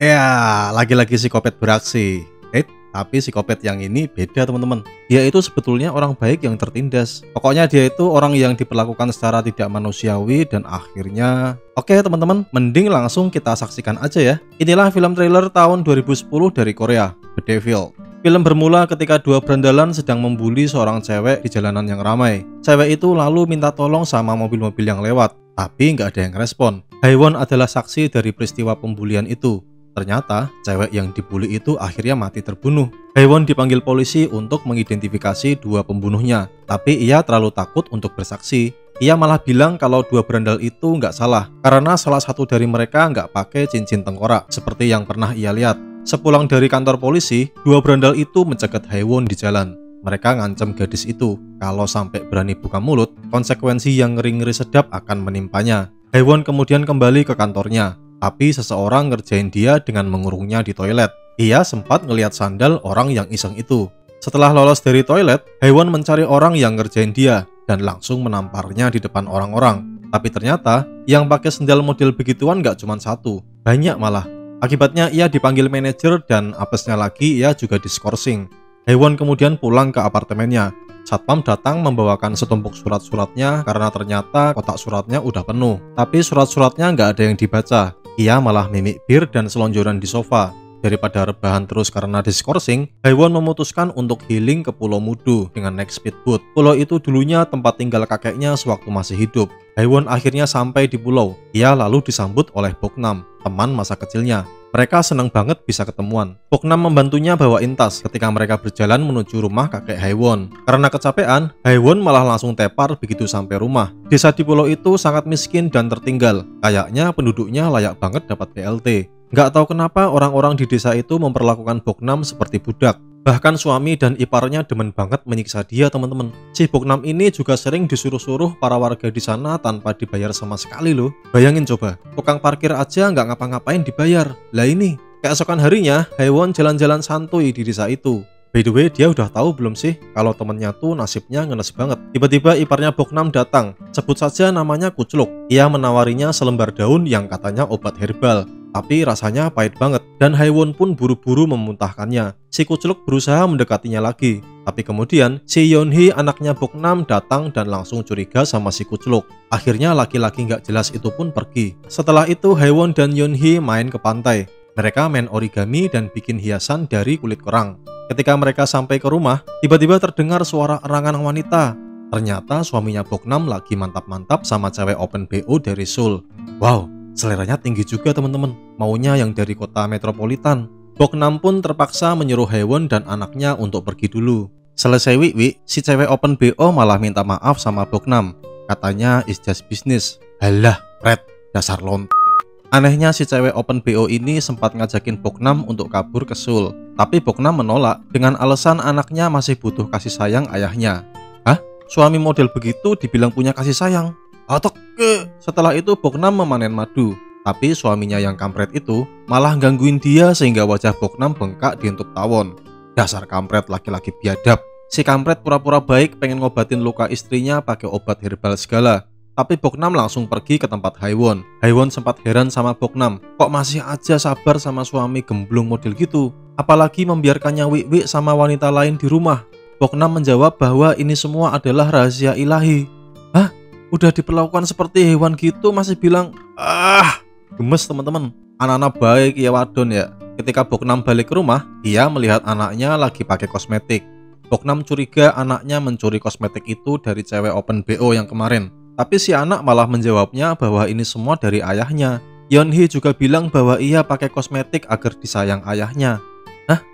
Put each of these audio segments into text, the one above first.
Ya, lagi-lagi psikopat beraksi. Tapi psikopat yang ini beda teman-teman. Dia itu sebetulnya orang baik yang tertindas. Pokoknya dia itu orang yang diperlakukan secara tidak manusiawi dan akhirnya... Oke teman-teman, mending langsung kita saksikan aja ya. Inilah film trailer tahun 2010 dari Korea, The Devil. Film bermula ketika dua berandalan sedang membuli seorang cewek di jalanan yang ramai. Cewek itu lalu minta tolong sama mobil-mobil yang lewat, tapi nggak ada yang respon. Haewon adalah saksi dari peristiwa pembulian itu. Ternyata, cewek yang dibully itu akhirnya mati terbunuh. Haewon dipanggil polisi untuk mengidentifikasi dua pembunuhnya, tapi ia terlalu takut untuk bersaksi. Ia malah bilang kalau dua berandal itu nggak salah, karena salah satu dari mereka nggak pakai cincin tengkorak, seperti yang pernah ia lihat. Sepulang dari kantor polisi, dua berandal itu mencegat Haewon di jalan. Mereka ngancam gadis itu, kalau sampai berani buka mulut, konsekuensi yang ngeri-ngeri sedap akan menimpanya. Haewon kemudian kembali ke kantornya. Tapi seseorang ngerjain dia dengan mengurungnya di toilet. Ia sempat ngelihat sandal orang yang iseng itu. Setelah lolos dari toilet, Haewon mencari orang yang ngerjain dia dan langsung menamparnya di depan orang-orang. Tapi ternyata yang pakai sandal model begituan gak cuma satu, banyak malah. Akibatnya ia dipanggil manajer dan apesnya lagi ia juga diskorsing. Haewon kemudian pulang ke apartemennya. Satpam datang membawakan setumpuk surat-suratnya karena ternyata kotak suratnya udah penuh. Tapi surat-suratnya nggak ada yang dibaca. Ia malah mimik bir dan selonjoran di sofa. Daripada rebahan terus karena diskorsing, Haewon memutuskan untuk healing ke Pulau Mudu dengan naik speedboat. Pulau itu dulunya tempat tinggal kakeknya sewaktu masih hidup. Haewon akhirnya sampai di pulau. Ia lalu disambut oleh Boknam, teman masa kecilnya. Mereka senang banget bisa ketemuan. Boknam membantunya bawain tas ketika mereka berjalan menuju rumah kakek Haewon. Karena kecapean, Haewon malah langsung tepar begitu sampai rumah. Desa di pulau itu sangat miskin dan tertinggal. Kayaknya penduduknya layak banget dapat BLT. Nggak tahu kenapa orang-orang di desa itu memperlakukan Boknam seperti budak. Bahkan suami dan iparnya demen banget menyiksa dia teman-teman. Si Boknam ini juga sering disuruh-suruh para warga di sana tanpa dibayar sama sekali loh. Bayangin coba, tukang parkir aja nggak ngapa-ngapain dibayar. Lah ini, keesokan harinya Haewon jalan-jalan santuy di desa itu. By the way, dia udah tahu belum sih kalau temennya tuh nasibnya ngenes banget. Tiba-tiba iparnya Boknam datang, sebut saja namanya Kucluk. Ia menawarinya selembar daun yang katanya obat herbal. Tapi rasanya pahit banget, dan Haewon pun buru-buru memuntahkannya. Si Kucluk berusaha mendekatinya lagi, tapi kemudian si Yeonhee anaknya Boknam datang dan langsung curiga sama si Kucluk. Akhirnya laki-laki nggak jelas itu pun pergi. Setelah itu Haewon dan Yeonhee main ke pantai. Mereka main origami dan bikin hiasan dari kulit kerang. Ketika mereka sampai ke rumah, tiba-tiba terdengar suara erangan wanita. Ternyata suaminya Boknam lagi mantap-mantap sama cewek open BO dari Seoul. Wow, seleranya tinggi juga teman-teman, maunya yang dari kota metropolitan. Boknam pun terpaksa menyuruh Haewon dan anaknya untuk pergi dulu. Selesai wik-wik, si cewek open BO malah minta maaf sama Boknam. Katanya it's just business. Halah, Red, dasar lont. Anehnya si cewek open BO ini sempat ngajakin Boknam untuk kabur ke Seoul. Tapi Boknam menolak dengan alasan anaknya masih butuh kasih sayang ayahnya. Hah? Suami model begitu dibilang punya kasih sayang? Atok ke. Setelah itu Boknam memanen madu, tapi suaminya yang kampret itu malah gangguin dia sehingga wajah Boknam bengkak dientuk tawon. Dasar kampret laki-laki biadab. Si kampret pura-pura baik pengen ngobatin luka istrinya pakai obat herbal segala. Tapi Boknam langsung pergi ke tempat Haewon. Haewon sempat heran sama Boknam, kok masih aja sabar sama suami gemblung model gitu, apalagi membiarkannya wik-wik sama wanita lain di rumah. Boknam menjawab bahwa ini semua adalah rahasia ilahi. Hah? Udah diperlakukan seperti hewan gitu masih bilang, gemes teman-teman. Anak-anak baik ya wadon ya. Ketika Boknam balik ke rumah, ia melihat anaknya lagi pakai kosmetik. Boknam curiga anaknya mencuri kosmetik itu dari cewek open BO yang kemarin. Tapi si anak malah menjawabnya bahwa ini semua dari ayahnya. Yeonhee juga bilang bahwa ia pakai kosmetik agar disayang ayahnya. Hah?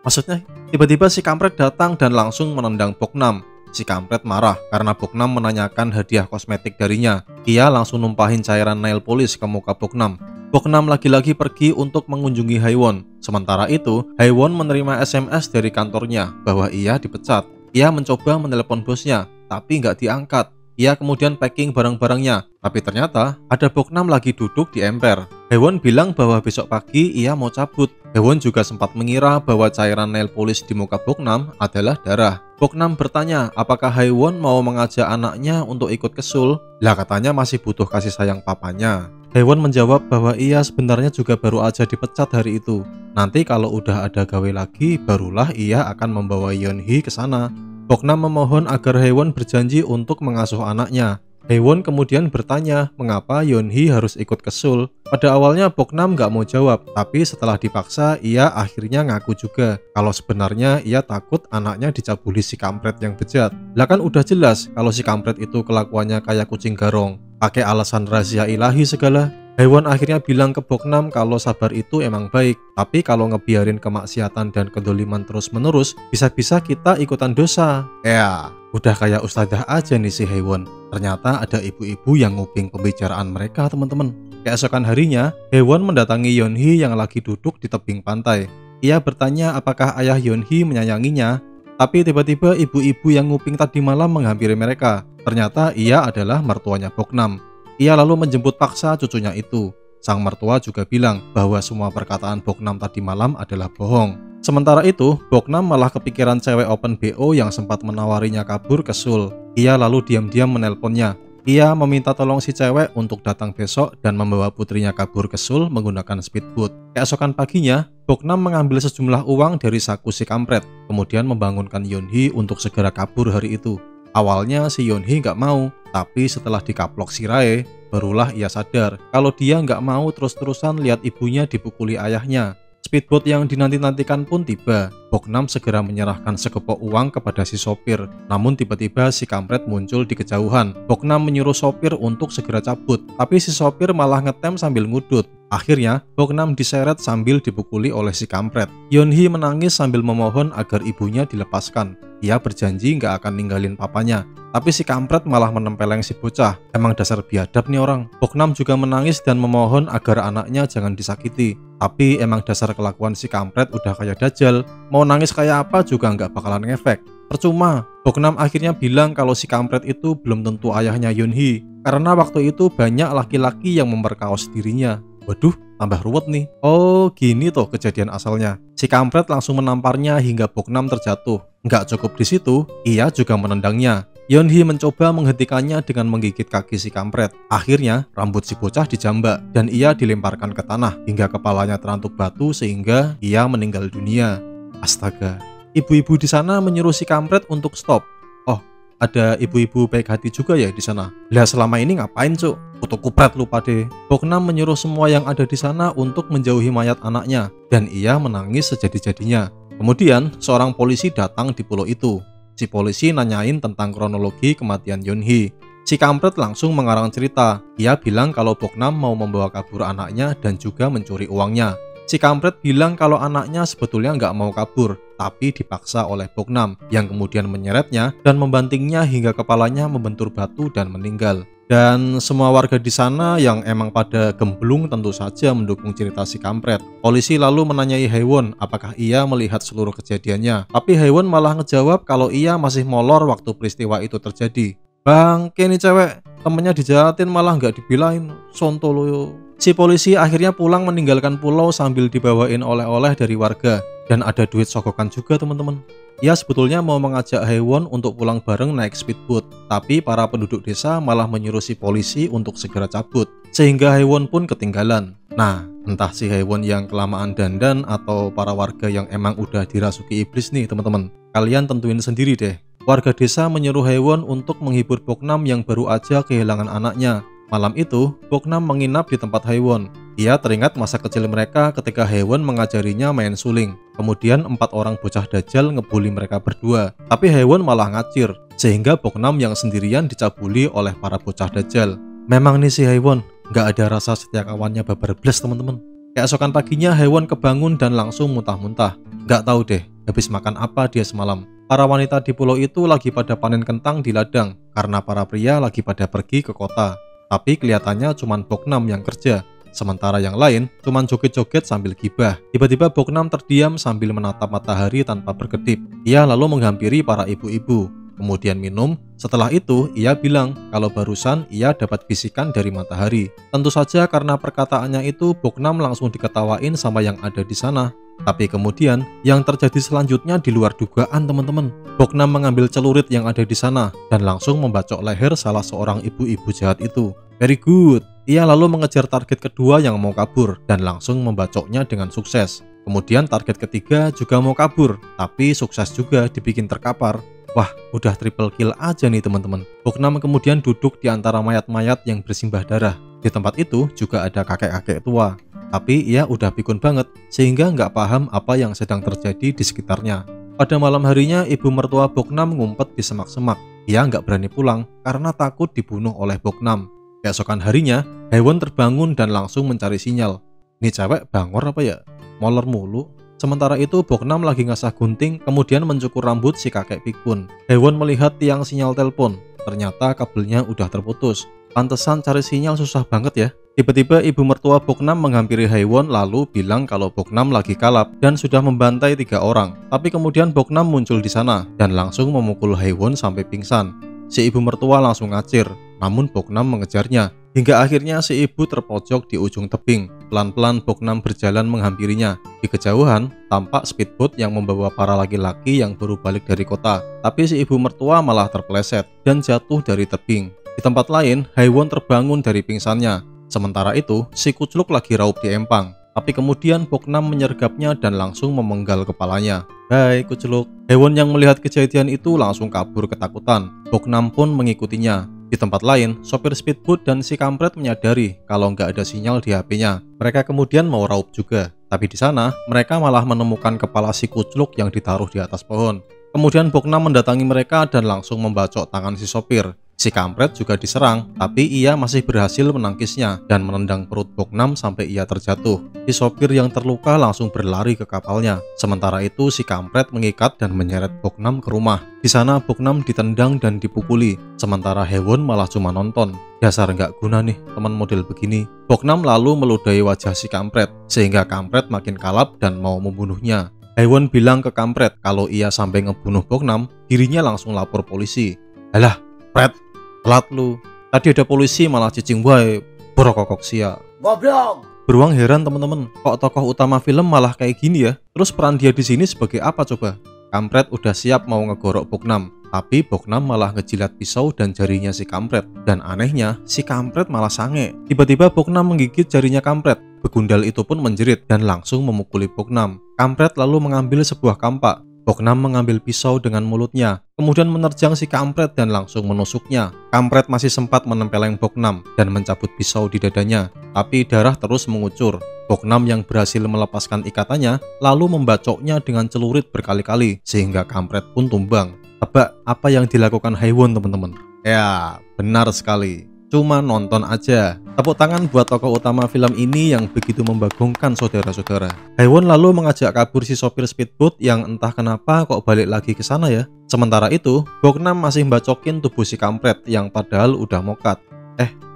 Maksudnya? Tiba-tiba si kampret datang dan langsung menendang Boknam. Si kampret marah karena Boknam menanyakan hadiah kosmetik darinya. Ia langsung numpahin cairan nail polish ke muka Boknam. Boknam lagi-lagi pergi untuk mengunjungi Haewon. Sementara itu, Haewon menerima SMS dari kantornya bahwa ia dipecat. Ia mencoba menelepon bosnya, tapi nggak diangkat. Ia kemudian packing barang-barangnya, tapi ternyata ada Boknam lagi duduk di emper. Haewon bilang bahwa besok pagi ia mau cabut. Haewon juga sempat mengira bahwa cairan nail polish di muka Boknam adalah darah. Boknam bertanya apakah Haewon mau mengajak anaknya untuk ikut ke Seoul. Lah katanya masih butuh kasih sayang papanya. Haewon menjawab bahwa ia sebenarnya juga baru aja dipecat hari itu. Nanti kalau udah ada gawe lagi, barulah ia akan membawa Yeonhee ke sana. Boknam memohon agar Haewon berjanji untuk mengasuh anaknya. Haewon kemudian bertanya mengapa Yeonhee harus ikut ke Seoul. Pada awalnya Boknam gak mau jawab, tapi setelah dipaksa ia akhirnya ngaku juga kalau sebenarnya ia takut anaknya dicabuli si kampret yang bejat. Lah kan udah jelas kalau si kampret itu kelakuannya kayak kucing garong, pakai alasan rahasia ilahi segala. Haewon akhirnya bilang ke Boknam kalau sabar itu emang baik, tapi kalau ngebiarin kemaksiatan dan kedoliman terus-menerus, bisa-bisa kita ikutan dosa. Ya, udah kayak ustadzah aja nih si Haewon. Ternyata ada ibu-ibu yang nguping pembicaraan mereka, teman-teman. Keesokan harinya, Haewon mendatangi Yeonhee yang lagi duduk di tebing pantai. Ia bertanya apakah ayah Yeonhee menyayanginya, tapi tiba-tiba ibu-ibu yang nguping tadi malam menghampiri mereka. Ternyata ia adalah mertuanya Boknam. Ia lalu menjemput paksa cucunya itu. Sang mertua juga bilang bahwa semua perkataan Boknam tadi malam adalah bohong. Sementara itu, Boknam malah kepikiran cewek open BO yang sempat menawarinya kabur ke Seoul. Ia lalu diam-diam menelponnya. Ia meminta tolong si cewek untuk datang besok dan membawa putrinya kabur ke Seoul menggunakan speedboat. Keesokan paginya, Boknam mengambil sejumlah uang dari saku si kampret, kemudian membangunkan Yeonhee untuk segera kabur hari itu. Awalnya si Yeonhee nggak mau, tapi setelah dikaplok si Rae, barulah ia sadar kalau dia nggak mau terus-terusan lihat ibunya dipukuli ayahnya. Speedboat yang dinanti-nantikan pun tiba. Boknam segera menyerahkan sekepok uang kepada si sopir. Namun tiba-tiba si kampret muncul di kejauhan. Boknam menyuruh sopir untuk segera cabut, tapi si sopir malah ngetem sambil ngudut. Akhirnya, Boknam diseret sambil dipukuli oleh si kampret. Yeonhee menangis sambil memohon agar ibunya dilepaskan. Ia berjanji nggak akan ninggalin papanya. Tapi si kampret malah menempeleng si bocah. Emang dasar biadab nih orang. Boknam juga menangis dan memohon agar anaknya jangan disakiti. Tapi emang dasar kelakuan si kampret udah kayak dajjal. Mau nangis kayak apa juga nggak bakalan ngefek. Percuma. Boknam akhirnya bilang kalau si kampret itu belum tentu ayahnya Yeonhee. Karena waktu itu banyak laki-laki yang memperkaos dirinya. Waduh, tambah ruwet nih. Oh, gini tuh kejadian asalnya. Si kampret langsung menamparnya hingga Boknam terjatuh. Nggak cukup di situ, ia juga menendangnya. Yeonhee mencoba menghentikannya dengan menggigit kaki si kampret. Akhirnya, rambut si bocah dijambak dan ia dilemparkan ke tanah hingga kepalanya terantuk batu sehingga ia meninggal dunia. Astaga. Ibu-ibu di sana menyuruh si kampret untuk stop. Oh, ada ibu-ibu baik hati juga ya di sana. Lah selama ini ngapain, Cuk? Kutu kupret lu pade. Boknam menyuruh semua yang ada di sana untuk menjauhi mayat anaknya dan ia menangis sejadi-jadinya. Kemudian, seorang polisi datang di pulau itu. Si polisi nanyain tentang kronologi kematian Yeonhee. Si kampret langsung mengarang cerita. Ia bilang kalau Boknam mau membawa kabur anaknya dan juga mencuri uangnya. Si kampret bilang kalau anaknya sebetulnya nggak mau kabur, tapi dipaksa oleh Boknam yang kemudian menyeretnya dan membantingnya hingga kepalanya membentur batu dan meninggal. Dan semua warga di sana yang emang pada gemblung tentu saja mendukung cerita si kampret. Polisi lalu menanyai Haewon apakah ia melihat seluruh kejadiannya. Tapi Haewon malah ngejawab kalau ia masih molor waktu peristiwa itu terjadi. Bangke nih cewek, temennya dijahatin malah nggak dibilain, sonto lo yo. Si polisi akhirnya pulang meninggalkan pulau sambil dibawain oleh-oleh dari warga. Dan ada duit sogokan juga teman-teman. Ia sebetulnya mau mengajak Haewon untuk pulang bareng naik speedboat, tapi para penduduk desa malah menyuruh si polisi untuk segera cabut, sehingga Haewon pun ketinggalan. Nah, entah si Haewon yang kelamaan dandan atau para warga yang emang udah dirasuki iblis nih teman-teman. Kalian tentuin sendiri deh. Warga desa menyuruh Haewon untuk menghibur Boknam yang baru aja kehilangan anaknya. Malam itu, Boknam menginap di tempat Haewon. Ia teringat masa kecil mereka ketika Haewon mengajarinya main suling. Kemudian 4 orang bocah dajjal ngebully mereka berdua. Tapi Haewon malah ngacir, sehingga Boknam yang sendirian dicabuli oleh para bocah dajjal. Memang nih si Haewon, nggak ada rasa setia kawannya babar bles teman-teman. Keesokan paginya Haewon kebangun dan langsung muntah-muntah. Nggak tahu deh, habis makan apa dia semalam. Para wanita di pulau itu lagi pada panen kentang di ladang, karena para pria lagi pada pergi ke kota. Tapi kelihatannya cuma Boknam yang kerja. Sementara yang lain cuman joget-joget sambil gibah. Tiba-tiba Boknam terdiam sambil menatap matahari tanpa berkedip. Ia lalu menghampiri para ibu-ibu, kemudian minum. Setelah itu ia bilang kalau barusan ia dapat bisikan dari matahari. Tentu saja karena perkataannya itu Boknam langsung diketawain sama yang ada di sana. Tapi kemudian yang terjadi selanjutnya di luar dugaan teman-teman. Boknam mengambil celurit yang ada di sana dan langsung membacok leher salah seorang ibu-ibu jahat itu. Very good. Ia lalu mengejar target kedua yang mau kabur dan langsung membacoknya dengan sukses. Kemudian target ketiga juga mau kabur, tapi sukses juga dibikin terkapar. Wah, udah triple kill aja nih teman-teman. Boknam kemudian duduk di antara mayat-mayat yang bersimbah darah. Di tempat itu juga ada kakek-kakek tua. Tapi ia udah pikun banget, sehingga nggak paham apa yang sedang terjadi di sekitarnya. Pada malam harinya, ibu mertua Boknam ngumpet di semak-semak. Ia nggak berani pulang karena takut dibunuh oleh Boknam. Keesokan harinya, Haewon terbangun dan langsung mencari sinyal. Ini cewek bangor apa ya? Molor mulu. Sementara itu Boknam lagi ngasah gunting, kemudian mencukur rambut si kakek pikun. Haewon melihat tiang sinyal telepon. Ternyata kabelnya udah terputus. Pantesan cari sinyal susah banget ya. Tiba-tiba ibu mertua Boknam menghampiri Haewon lalu bilang kalau Boknam lagi kalap dan sudah membantai 3 orang. Tapi kemudian Boknam muncul di sana dan langsung memukul Haewon sampai pingsan. Si ibu mertua langsung ngacir, namun Boknam mengejarnya. Hingga akhirnya si ibu terpojok di ujung tebing. Pelan-pelan Boknam berjalan menghampirinya. Di kejauhan, tampak speedboat yang membawa para laki-laki yang baru balik dari kota. Tapi si ibu mertua malah terpeleset dan jatuh dari tebing. Di tempat lain, Haewon terbangun dari pingsannya. Sementara itu, si Kucluk lagi raup di empang. Tapi kemudian Boknam menyergapnya dan langsung memenggal kepalanya. Hai Kucluk. Haewon yang melihat kejadian itu langsung kabur ketakutan. Boknam pun mengikutinya. Di tempat lain, sopir speedboat dan si kampret menyadari kalau nggak ada sinyal di HP-nya. Mereka kemudian mau raup juga. Tapi di sana, mereka malah menemukan kepala si Kucluk yang ditaruh di atas pohon. Kemudian Boknam mendatangi mereka dan langsung membacok tangan si sopir. Si kampret juga diserang, tapi ia masih berhasil menangkisnya dan menendang perut Boknam sampai ia terjatuh. Si sopir yang terluka langsung berlari ke kapalnya. Sementara itu si kampret mengikat dan menyeret Boknam ke rumah. Di sana Boknam ditendang dan dipukuli, sementara Haewon malah cuma nonton. Dasar nggak guna nih teman model begini. Boknam lalu meludahi wajah si kampret, sehingga kampret makin kalap dan mau membunuhnya. Haewon bilang ke kampret kalau ia sampai ngebunuh Boknam, dirinya langsung lapor polisi. Alah, Pret, telat lu. Tadi ada polisi malah cicing wae, borokokok sia. Goblok. Beruang heran teman-teman, kok tokoh utama film malah kayak gini ya? Terus peran dia di sini sebagai apa coba? Kampret udah siap mau ngegorok Boknam, tapi Boknam malah ngejilat pisau dan jarinya si kampret. Dan anehnya, si kampret malah sange. Tiba-tiba Boknam menggigit jarinya kampret. Begundal itu pun menjerit dan langsung memukuli Boknam. Kampret lalu mengambil sebuah kampak. Boknam mengambil pisau dengan mulutnya, kemudian menerjang si kampret dan langsung menusuknya. Kampret masih sempat menempeleng Boknam dan mencabut pisau di dadanya, tapi darah terus mengucur. Boknam yang berhasil melepaskan ikatannya, lalu membacoknya dengan celurit berkali-kali, sehingga kampret pun tumbang. Tebak apa yang dilakukan Haewon teman-teman? Ya, benar sekali. Cuma nonton aja. Tepuk tangan buat tokoh utama film ini yang begitu membagongkan saudara-saudara. Haewon lalu mengajak kabur si sopir speedboat yang entah kenapa kok balik lagi ke sana ya. Sementara itu, Boknam masih membacokin tubuh si kampret yang padahal udah mokat.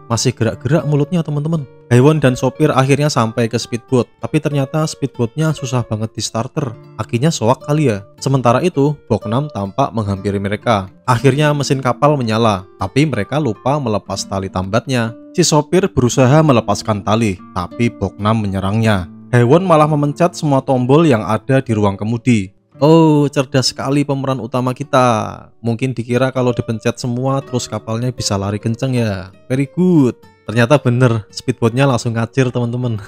Masih gerak-gerak mulutnya teman-teman. Haewon dan sopir akhirnya sampai ke speedboat, tapi ternyata speedboatnya susah banget di starter. Akinya soak kali ya. Sementara itu, Boknam tampak menghampiri mereka. Akhirnya mesin kapal menyala, tapi mereka lupa melepas tali tambatnya. Si sopir berusaha melepaskan tali, tapi Boknam menyerangnya. Haewon malah memencet semua tombol yang ada di ruang kemudi. Oh, cerdas sekali pemeran utama kita. Mungkin dikira kalau dipencet semua terus kapalnya bisa lari kenceng ya. Very good. Ternyata bener, speedboatnya langsung ngacir teman-teman.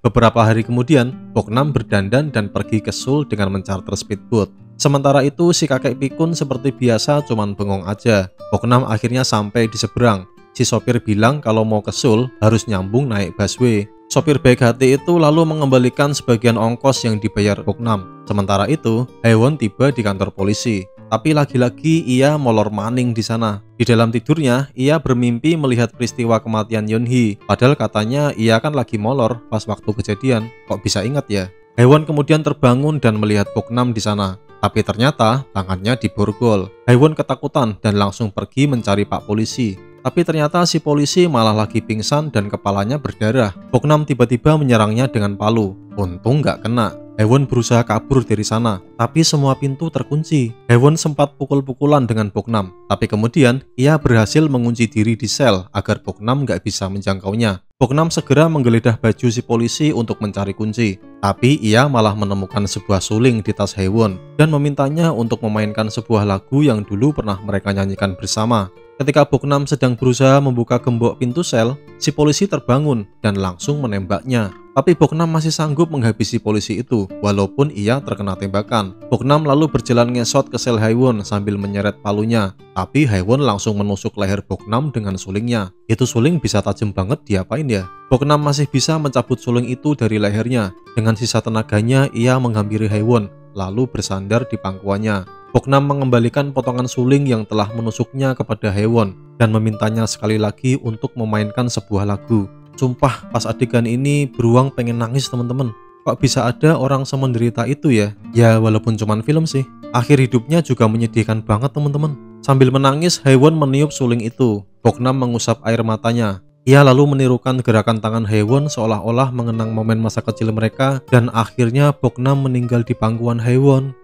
Beberapa hari kemudian, Boknam berdandan dan pergi ke Seoul dengan mencarter speedboat. Sementara itu si kakek pikun seperti biasa cuman bengong aja. Boknam akhirnya sampai di seberang. Si sopir bilang kalau mau ke Seoul harus nyambung naik busway. Sopir baik hati itu lalu mengembalikan sebagian ongkos yang dibayar Boknam. Sementara itu, Haewon tiba di kantor polisi. Tapi lagi-lagi ia molor maning di sana. Di dalam tidurnya, ia bermimpi melihat peristiwa kematian Yeonhee. Padahal katanya ia kan lagi molor pas waktu kejadian. Kok bisa ingat ya? Haewon kemudian terbangun dan melihat Boknam di sana. Tapi ternyata tangannya diborgol. Haewon ketakutan dan langsung pergi mencari Pak Polisi. Tapi ternyata si polisi malah lagi pingsan dan kepalanya berdarah. Boknam tiba-tiba menyerangnya dengan palu. Untung nggak kena. Haewon berusaha kabur dari sana, tapi semua pintu terkunci. Haewon sempat pukul-pukulan dengan Boknam, tapi kemudian ia berhasil mengunci diri di sel agar Boknam nggak bisa menjangkaunya. Boknam segera menggeledah baju si polisi untuk mencari kunci, tapi ia malah menemukan sebuah suling di tas Haewon dan memintanya untuk memainkan sebuah lagu yang dulu pernah mereka nyanyikan bersama. Ketika Boknam sedang berusaha membuka gembok pintu sel, si polisi terbangun dan langsung menembaknya. Tapi Boknam masih sanggup menghabisi polisi itu, walaupun ia terkena tembakan. Boknam lalu berjalan ngesot ke sel Haewon sambil menyeret palunya. Tapi Haewon langsung menusuk leher Boknam dengan sulingnya. Itu suling bisa tajam banget, diapain ya? Boknam masih bisa mencabut suling itu dari lehernya. Dengan sisa tenaganya, ia menghampiri Haewon, lalu bersandar di pangkuannya. Boknam mengembalikan potongan suling yang telah menusuknya kepada Haewon dan memintanya sekali lagi untuk memainkan sebuah lagu. Sumpah, pas adegan ini beruang pengen nangis teman-teman. Kok bisa ada orang semenderita itu ya? Ya walaupun cuman film sih. Akhir hidupnya juga menyedihkan banget teman-teman. Sambil menangis, Haewon meniup suling itu. Boknam mengusap air matanya. Ia lalu menirukan gerakan tangan Haewon seolah-olah mengenang momen masa kecil mereka, dan akhirnya Boknam meninggal di pangkuan Haewon.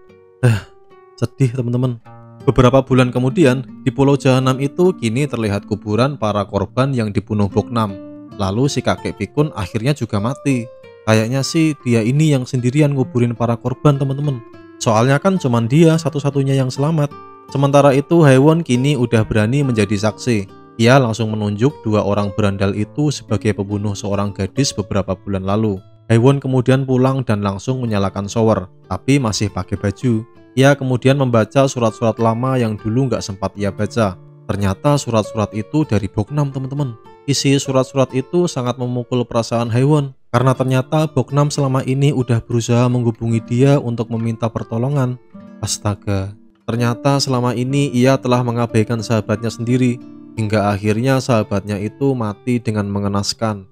Sedih teman-teman. Beberapa bulan kemudian, di Pulau Jahanam itu kini terlihat kuburan para korban yang dibunuh Boknam. Lalu si kakek pikun akhirnya juga mati. Kayaknya sih dia ini yang sendirian nguburin para korban teman-teman. Soalnya kan cuman dia satu-satunya yang selamat. Sementara itu Haewon kini udah berani menjadi saksi. Ia langsung menunjuk dua orang berandal itu sebagai pembunuh seorang gadis beberapa bulan lalu. Haewon kemudian pulang dan langsung menyalakan shower, tapi masih pakai baju. Ia kemudian membaca surat-surat lama yang dulu nggak sempat ia baca. Ternyata surat-surat itu dari Boknam teman-teman. Isi surat-surat itu sangat memukul perasaan Haewon, karena ternyata Boknam selama ini udah berusaha menghubungi dia untuk meminta pertolongan. Astaga, ternyata selama ini ia telah mengabaikan sahabatnya sendiri, hingga akhirnya sahabatnya itu mati dengan mengenaskan.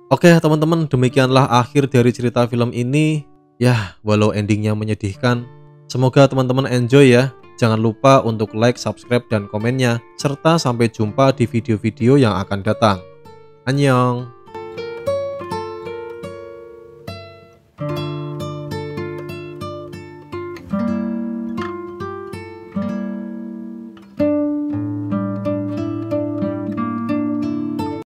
Oke teman-teman, demikianlah akhir dari cerita film ini. Ya, walau endingnya menyedihkan, semoga teman-teman enjoy ya. Jangan lupa untuk like, subscribe, dan komennya. Serta sampai jumpa di video-video yang akan datang. Annyeong!